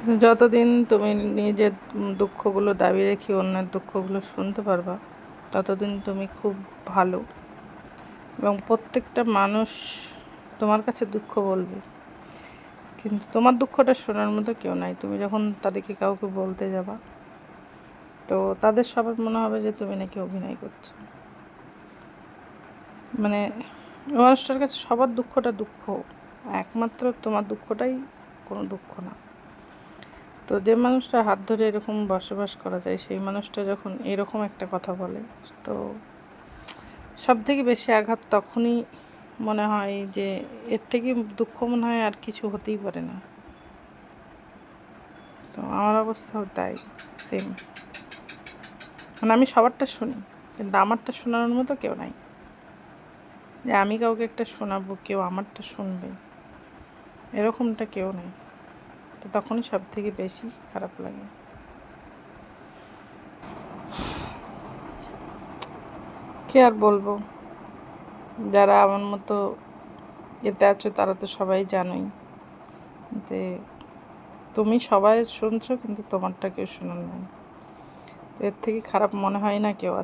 যতদিন তুমি নিজের দুঃখগুলো দাবি রেখে অন্যের দুঃখগুলো শুনতে পারবা, ততদিন তুমি খুব ভালো। এবং প্রত্যেকটা মানুষ তোমার কাছে দুঃখ বলবে, কিন্তু তোমার দুঃখটা শোনার মতো কেউ নাই। তুমি যখন তাদেরকে কাউকে বলতে যাবা, তো তাদের সবার মনে হবে যে তুমি নাকি অভিনয় করছো। মানে ওই মানুষটার কাছে সবার দুঃখটা দুঃখ, একমাত্র তোমার দুঃখটাই কোনো দুঃখ না। তো যে মানুষটা হাত ধরে এরকম বসবাস করা যায়, সেই মানুষটা যখন এরকম একটা কথা বলে, তো সব থেকে বেশি আঘাত তখনই মনে হয় যে এর থেকে দুঃখ মনে হয় আর কিছু হতেই পারে না। তো আমার অবস্থাও তাই, সেম। মানে আমি সবারটা শুনি, কিন্তু আমারটা শোনানোর মতো কেউ নাই। যে আমি কাউকে একটা শোনাবো, কেউ আমারটা শুনবে, এরকমটা কেউ নেই। তো তখনই সব থেকে বেশি খারাপ লাগে। কি আর বলবো, যারা আমার মতো এতে আছো তারা তো সবাই জানোই যে তুমি সবাই শুনছো, কিন্তু তোমারটা কেউ শোনার নাই। তো এর থেকে খারাপ মনে হয় না কেউ আছে।